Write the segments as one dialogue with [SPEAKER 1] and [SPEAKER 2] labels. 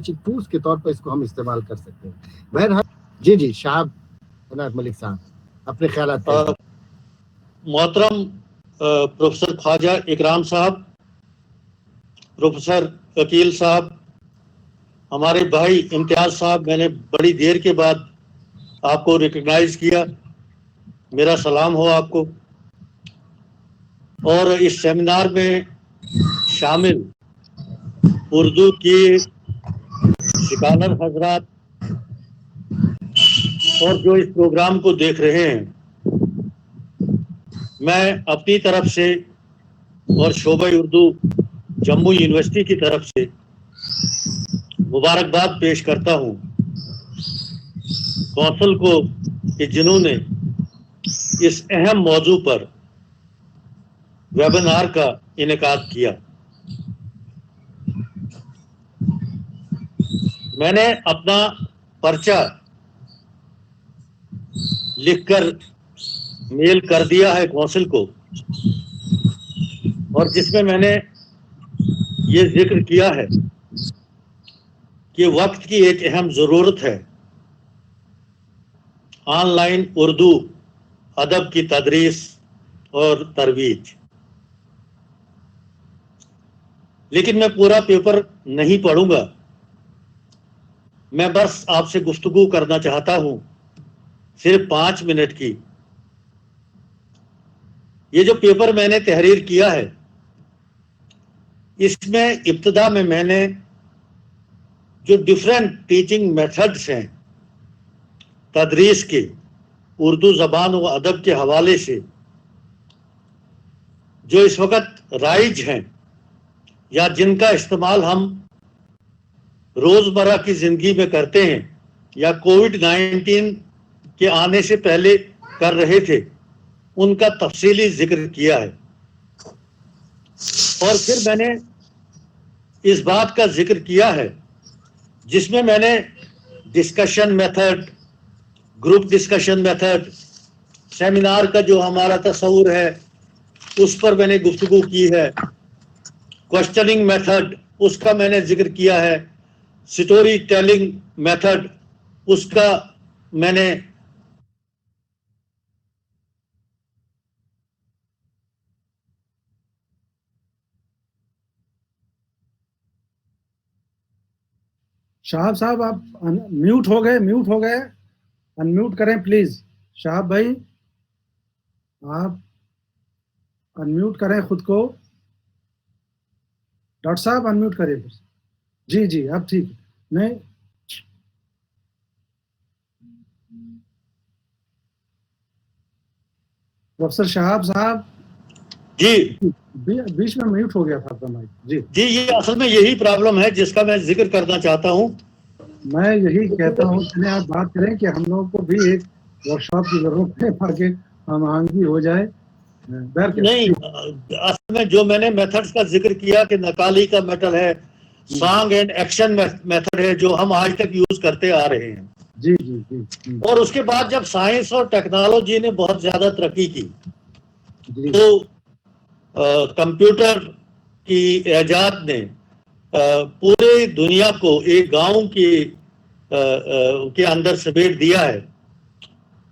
[SPEAKER 1] Tools کے طور پر اس کو ہم استعمال کر سکتے ہیں. بہرحال جی شہاب عنایت ملک صاحب اپنے خیالات.
[SPEAKER 2] محترم پروفیسر خواجہ اکرام صاحب، پروفیسر وکیل صاحب، ہمارے بھائی امتیاز صاحب، میں نے بڑی دیر کے بعد آپ کو ریکگنائز کیا، میرا سلام ہو آپ کو. اور اس سیمینار میں شامل اردو کی اسکالر حضرات اور جو اس پروگرام کو دیکھ رہے ہیں، میں اپنی طرف سے اور شعبہ اردو جموں یونیورسٹی کی طرف سے مبارکباد پیش کرتا ہوں کونسل کو کہ جنہوں نے اس اہم موضوع پر ویبینار کا انعقاد کیا. میں نے اپنا پرچہ لکھ کر میل کر دیا ہے کونسل کو، اور جس میں نے یہ ذکر کیا ہے کہ وقت کی ایک اہم ضرورت ہے آن لائن اردو ادب کی تدریس اور ترویج. لیکن میں پورا پیپر نہیں پڑھوں گا، میں بس آپ سے گفتگو کرنا چاہتا ہوں صرف 5 منٹ کی. یہ جو پیپر میں نے تحریر کیا ہے، اس میں ابتدا میں نے جو ڈفرینٹ ٹیچنگ میتھڈس ہیں تدریس کے اردو زبان و ادب کے حوالے سے، جو اس وقت رائج ہیں یا جن کا استعمال ہم روزمرہ کی زندگی میں کرتے ہیں یا کووڈ-19 کے آنے سے پہلے کر رہے تھے، ان کا تفصیلی ذکر کیا ہے. اور پھر میں نے اس بات کا ذکر کیا ہے جس میں نے discussion method, group discussion method, seminar کا جو ہمارا تصور ہے اس پر میں نے گفتگو کی ہے، کوشچننگ میتھڈ اس کا میں نے ذکر کیا ہے، سٹوری ٹیلنگ میتھڈ اس کا میں نے
[SPEAKER 3] شہاب صاحب آپ میوٹ ہو گئے، انمیوٹ کریں پلیز. شہاب بھائی آپ انمیوٹ کریں خود کو. ڈاکٹر صاحب انمیوٹ کریں. جی اب ٹھیک. نہیں پروفیسر شہاب صاحب
[SPEAKER 2] جی
[SPEAKER 3] بیچ میں میوٹ ہو گیا تھا آپ کا مائک.
[SPEAKER 2] جی یہ اصل میں یہی پرابلم ہے جس کا میں ذکر کرنا چاہتا ہوں.
[SPEAKER 3] میں یہی کہتا ہوں کہ آپ بات کریں کہ ہم لوگوں کو بھی ایک ورکشاپ کی ضرورت ہے تاکہ ہم آہنگی ہو جائے.
[SPEAKER 2] نہیں، اصل میں جو میں نے میتھڈز کا ذکر کیا کہ نقالی کا میتھڈ ہے، سانگ اینڈ ایکشن میتھڈ ہے جو ہم آج تک یوز کرتے آ رہے ہیں.
[SPEAKER 3] جی.
[SPEAKER 2] اور اس کے بعد جب سائنس اور ٹیکنالوجی نے بہت زیادہ ترقی کی تو کمپیوٹر کی ایجاد نے پورے دنیا کو ایک گاؤں کے اندر سمیٹ دیا ہے.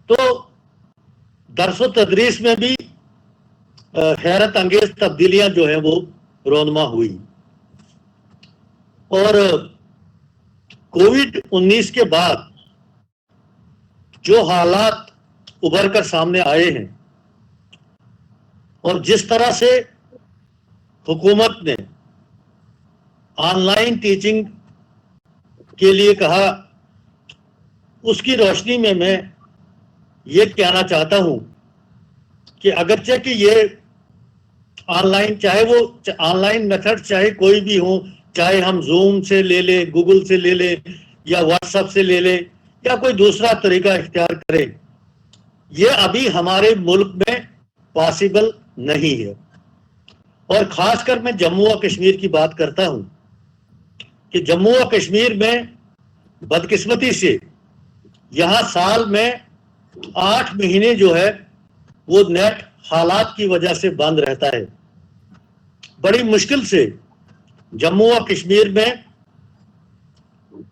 [SPEAKER 2] تو درس و تدریس میں بھی حیرت انگیز تبدیلیاں جو ہیں وہ رونما ہوئی. اور کووڈ-19 کے بعد جو حالات ابھر کر سامنے آئے ہیں اور جس طرح سے حکومت نے آن لائن ٹیچنگ کے لیے کہا، اس کی روشنی میں یہ کہنا چاہتا ہوں کہ اگرچہ کہ یہ آن لائن، چاہے وہ آن لائن میتھڈ چاہے کوئی بھی ہو، چاہے ہم زوم سے لے لیں، گوگل سے لے لیں یا واٹس ایپ سے لے لیں یا کوئی دوسرا طریقہ اختیار کریں، یہ ابھی ہمارے ملک میں پاسبل نہیں ہے. اور خاص کر میں جموں و کشمیر کی بات کرتا ہوں کہ جموں و کشمیر میں بدقسمتی سے یہاں سال میں 8 مہینے جو ہے وہ نیٹ حالات کی وجہ سے بند رہتا ہے. بڑی مشکل سے جموں و کشمیر میں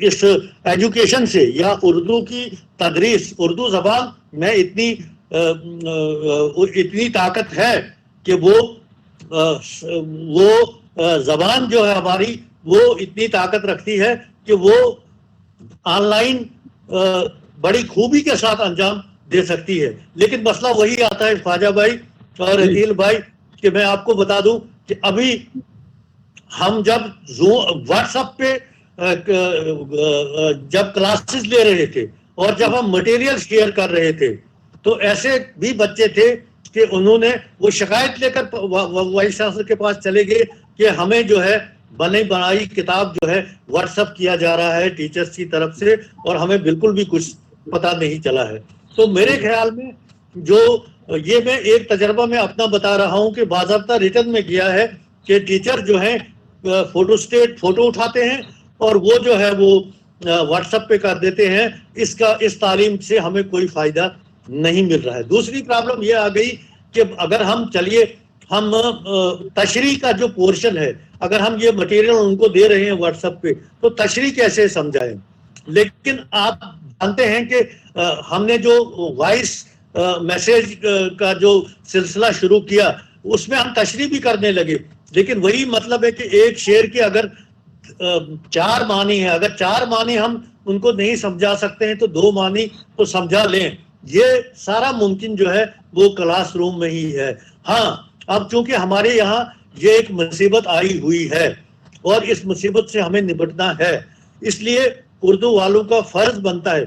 [SPEAKER 2] اس ایجوکیشن سے یا اردو کی تدریس، اردو زبان میں اتنی طاقت ہے کہ وہ زبان جو ہے ہماری وہ اتنی طاقت رکھتی ہے کہ وہ آن لائن بڑی خوبی کے ساتھ انجام دے سکتی ہے. لیکن مسئلہ وہی آتا ہے خواجہ بھائی اور عدیل بھائی کہ میں آپ کو بتا دوں کہ ابھی ہم جب واٹس ایپ پہ جب کلاسز لے رہے تھے اور جب ہم مٹیریل شیئر کر رہے تھے تو ایسے بھی بچے تھے کہ انہوں نے وہ شکایت لے کر وائس چانسلر کے پاس چلے گئے کہ ہمیں جو ہے بنی بنائی کتاب جو ہے واٹس ایپ کیا جا رہا ہے ٹیچرز کی طرف سے اور ہمیں بالکل بھی کچھ پتہ نہیں چلا ہے. تو میرے خیال میں جو یہ میں ایک تجربہ میں اپنا بتا رہا ہوں کہ باضابطہ ریٹرن میں کیا ہے کہ ٹیچر جو ہیں فوٹو اٹھاتے ہیں اور وہ جو ہے وہ واٹس ایپ پہ کر دیتے ہیں. اس تعلیم سے ہمیں کوئی فائدہ نہیں مل رہا ہے. دوسری پرابلم یہ آ گئی کہ اگر ہم تشریح کا جو پورشن ہے اگر ہم یہ مٹیریل ان کو دے رہے ہیں واٹس ایپ پہ تو تشریح کیسے سمجھائیں. لیکن آپ جانتے ہیں کہ ہم نے جو وائس میسج کا جو سلسلہ شروع کیا اس میں ہم تشریح بھی کرنے لگے. لیکن وہی مطلب ہے کہ ایک شعر کے اگر 4 معنی ہیں، اگر 4 معنی ہم ان کو نہیں سمجھا سکتے ہیں تو 2 معنی تو سمجھا لیں. یہ سارا ممکن جو ہے وہ کلاس روم میں ہی ہے. ہاں اب چونکہ ہمارے یہاں یہ ایک مصیبت آئی ہوئی ہے اور اس مصیبت سے ہمیں نپٹنا ہے، اس لیے اردو والوں کا فرض بنتا ہے.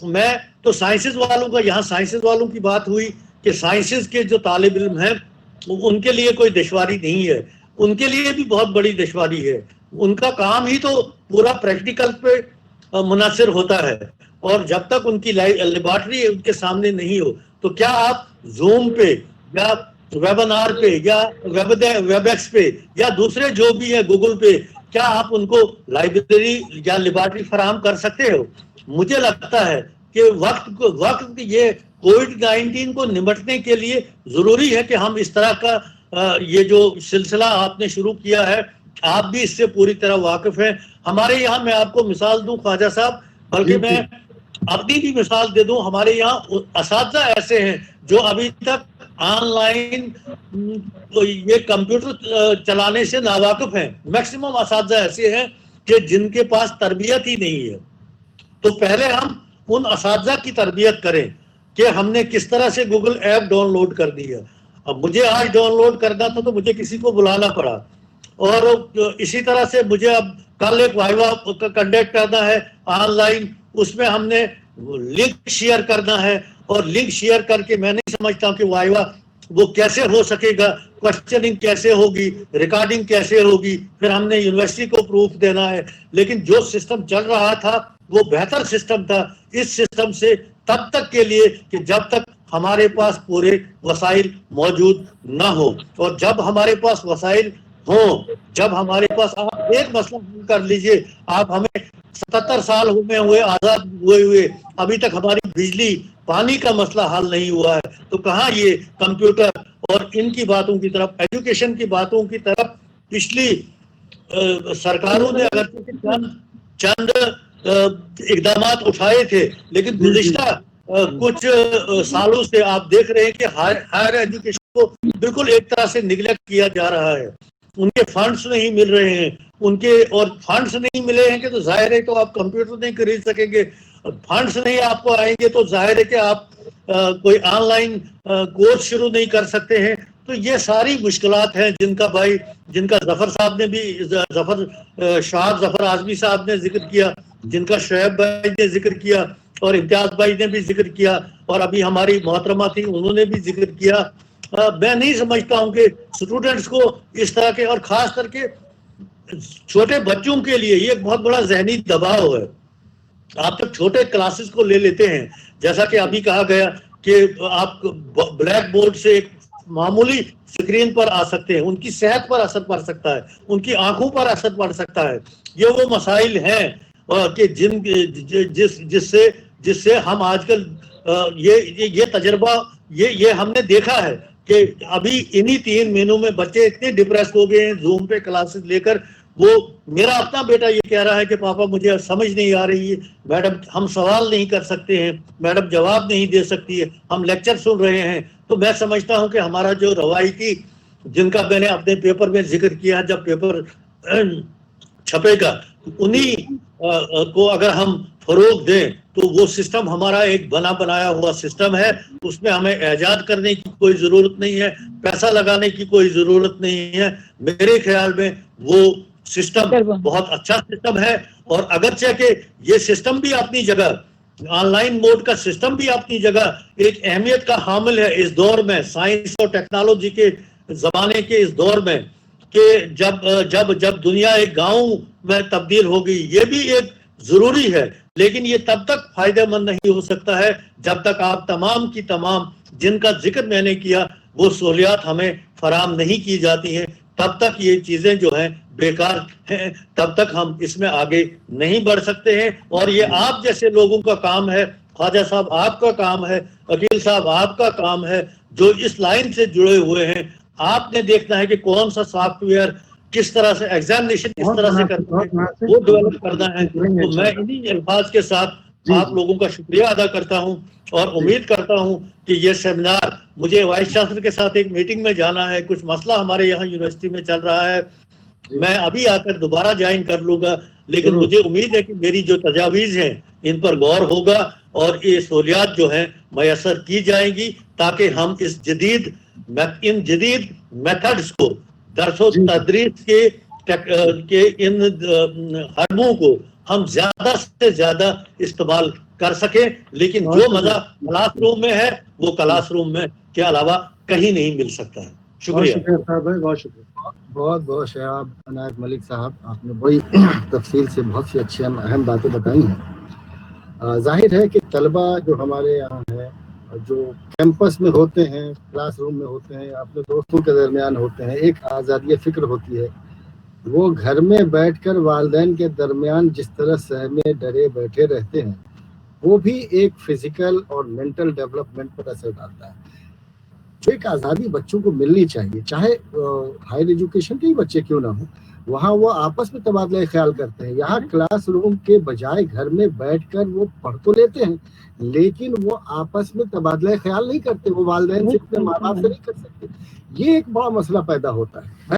[SPEAKER 2] میں تو سائنسز والوں کا، یہاں سائنسز والوں کی بات ہوئی کہ سائنسز کے جو طالب علم ہیں ان کے لیے کوئی دشواری نہیں ہے، ان کے لیے بھی بہت بڑی دشواری ہے. ان کا کام ہی تو پورا پریکٹیکل پہ منحصر ہوتا ہے اور جب تک ان کی لیبارٹری ان کے سامنے نہیں ہو تو کیا آپ زوم پہ یا ویبنار پہ یا ویب ایکس پہ یا دوسرے جو بھی ہے گوگل پہ کیا آپ ان کو لائبریری یا لیبارٹری فراہم کر سکتے ہو؟ مجھے لگتا ہے کہ وقت یہ کووڈ-19 کو نمٹنے کے لیے ضروری ہے کہ ہم اس طرح کا یہ جو سلسلہ آپ نے شروع کیا ہے آپ بھی اس سے پوری طرح واقف ہیں. ہمارے یہاں میں آپ کو مثال دوں خواجہ صاحب، بلکہ میں اپنی بھی مثال دے دوں. ہمارے یہاں اساتذہ ایسے ہیں جو ابھی تک آن لائن یہ کمپیوٹر چلانے سے ناواقف ہیں. میکسیمم اساتذہ ایسے ہیں کہ جن کے پاس تربیت ہی نہیں ہے. تو پہلے ہم ان اساتذہ کی تربیت کریں کہ ہم نے کس طرح سے گوگل ایپ ڈاؤن لوڈ کر دی ہے. اب مجھے آج ڈاؤن لوڈ کرنا تھا تو مجھے کسی کو بلانا پڑا اور اسی طرح سے مجھے اب کل ایک وائوا کنڈکٹ کرنا ہے آن لائن، اس میں ہم نے لنک شیئر کرنا ہے اور لنک شیئر کر کے میں نہیں سمجھتا ہوں کہ وائوا وہ کیسے ہو سکے گا، کوسچننگ کیسے ہوگی، ریکارڈنگ کیسے ہوگی، پھر ہم نے یونیورسٹی کو پروف دینا ہے. لیکن جو سسٹم چل رہا تھا وہ بہتر سسٹم تھا. اس سسٹم سے تب تک کے لیے کہ جب تک ہمارے پاس پورے وسائل موجود نہ ہو، اور جب ہمارے پاس وسائل ہوں، جب ہمارے پاس، آپ ایک مسئلہ حل کر لیجئے، آپ ہمیں 77 سال ہوئے آزاد ہوئے ابھی تک ہماری بجلی پانی کا مسئلہ حل نہیں ہوا ہے. تو کہاں یہ کمپیوٹر اور ان کی باتوں کی طرف، ایجوکیشن کی باتوں کی طرف پچھلی سرکاروں نے اگر چند اقدامات اٹھائے تھے، لیکن گزشتہ کچھ سالوں سے آپ دیکھ رہے ہیں کہ ہائر ایجوکیشن کو بالکل ایک طرح سے نگلیکٹ کیا جا رہا ہے. ان کے فنڈز نہیں مل رہے ہیں، اور فنڈز نہیں ملے ہیں کہ تو ظاہر ہے تو آپ کمپیوٹر نہیں خرید سکیں گے. فنڈز نہیں آپ کو آئیں گے تو ظاہر ہے کہ آپ کوئی آن لائن کورس شروع نہیں کر سکتے ہیں. تو یہ ساری مشکلات ہیں جن کا ظفر صاحب نے بھی، شہاب ظفر اعظمی صاحب نے ذکر کیا، جن کا شعیب بھائی نے ذکر کیا اور امتیاز بھائی نے بھی ذکر کیا اور ابھی ہماری محترمہ تھی انہوں نے بھی ذکر کیا. میں نہیں سمجھتا ہوں کہ اسٹوڈنٹس کو اس طرح کے، اور خاص کر کے چھوٹے بچوں کے لیے یہ ایک بہت بڑا ذہنی دباؤ ہے. آپ جب چھوٹے کلاسز کو لے لیتے ہیں، جیسا کہ ابھی کہا گیا کہ آپ بلیک بورڈ سے ایک معمولی سکرین پر آ سکتے ہیں، ان کی صحت پر اثر پڑ سکتا ہے، ان کی آنکھوں پر اثر پڑ سکتا ہے. یہ وہ مسائل ہیں کہ جس سے ہم آج کل یہ تجربہ یہ ہم نے دیکھا ہے کہ ابھی انہی 3 مہینوں میں بچے اتنے ڈپریس ہو گئے ہیں زوم پہ کلاسز لے کر. وہ میرا اپنا بیٹا یہ کہہ رہا ہے کہ پاپا مجھے سمجھ نہیں آ رہی ہے میڈم، ہم سوال نہیں کر سکتے ہیں، میڈم جواب نہیں دے سکتی ہے، ہم لیکچر سن رہے ہیں. تو میں سمجھتا ہوں کہ ہمارا جو روایتی، جن کا میں نے اپنے پیپر میں ذکر کیا، جب پیپر چھپے گا انہی کو اگر ہم فروغ دیں تو وہ سسٹم ہمارا ایک بنا بنایا ہوا سسٹم ہے، اس میں ہمیں ایجاد کرنے کی کوئی ضرورت نہیں ہے، پیسہ لگانے کی کوئی ضرورت نہیں ہے. میرے خیال میں وہ سسٹم بہت اچھا سسٹم ہے. اور اگرچہ کہ یہ سسٹم بھی اپنی جگہ، آن لائن موڈ کا سسٹم بھی اپنی جگہ ایک اہمیت کا حامل ہے اس دور میں، سائنس اور ٹیکنالوجی کے زمانے کے اس دور میں، کہ جب دنیا ایک گاؤں میں تبدیل ہوگی، یہ بھی ایک ضروری ہے. لیکن یہ تب تک فائدہ مند نہیں ہو سکتا ہے جب تک آپ تمام کی تمام جن کا ذکر میں نے کیا وہ سہولیات ہمیں فراہم نہیں کی جاتی ہیں. تب تک یہ چیزیں جو ہیں بیکار ہیں، تب تک ہم اس میں آگے نہیں بڑھ سکتے ہیں. اور یہ آپ جیسے لوگوں کا کام ہے، خواجہ صاحب آپ کا کام ہے، عقیل صاحب آپ کا کام ہے، جو اس لائن سے جڑے ہوئے ہیں. آپ نے دیکھنا ہے کہ کون سا سافٹ ویئر کس طرح سے ایگزامینیشن کس طرح سے کرنا ہے، وہ ڈیولپ کرنا ہے. تو میں انہی الفاظ کے ساتھ آپ لوگوں کا شکریہ ادا کرتا ہوں اور امید کرتا ہوں کہ یہ سیمینار، مجھے وائس چانسلر کے ساتھ ایک میٹنگ میں جانا ہے، کچھ مسئلہ ہمارے یہاں یونیورسٹی میں چل رہا ہے، میں ابھی آ کر دوبارہ جوائن کر لوں گا. لیکن مجھے امید ہے کہ میری جو تجاویز ہیں ان پر غور ہوگا اور یہ سہولیات جو ہیں میسر کی جائیں گی، تاکہ ہم ان جدید میتھڈز کو، درس و تدریس کے ان حربوں کو ہم زیادہ سے زیادہ استعمال کر سکیں. لیکن جو مزہ کلاس روم میں ہے وہ کلاس روم میں کے علاوہ کہیں نہیں مل سکتا ہے. شکریہ
[SPEAKER 3] صاحب، بہت شکریہ.
[SPEAKER 1] بہت بہت شہاب عنایت ملک صاحب، آپ نے بڑی تفصیل سے بہت سی اچھی اہم باتیں بتائی ہیں. ظاہر ہے کہ طلبہ جو ہمارے یہاں ہیں، جو کیمپس میں ہوتے ہیں، کلاس روم میں ہوتے ہیں، اپنے دوستوں کے درمیان ہوتے ہیں، ایک آزادی فکر ہوتی ہے. وہ گھر میں بیٹھ کر والدین کے درمیان جس طرح سہمے ڈرے بیٹھے رہتے ہیں، وہ بھی ایک فزیکل اور مینٹل ڈیولپمنٹ پر اثر ڈالتا ہے. جو ایک آزادی بچوں کو ملنی چاہیے، چاہے ہائر ایجوکیشن کے ہی بچے کیوں نہ ہوں، وہاں وہ آپس میں تبادلہ خیال کرتے ہیں. یہاں کلاس روم کے بجائے گھر میں بیٹھ کر وہ پڑھ تو لیتے ہیں، لیکن وہ آپس میں تبادلہ خیال نہیں کرتے، وہ والدین سے، اپنے ماں باپ سے نہیں کر سکتے. یہ ایک بڑا مسئلہ پیدا ہوتا ہے.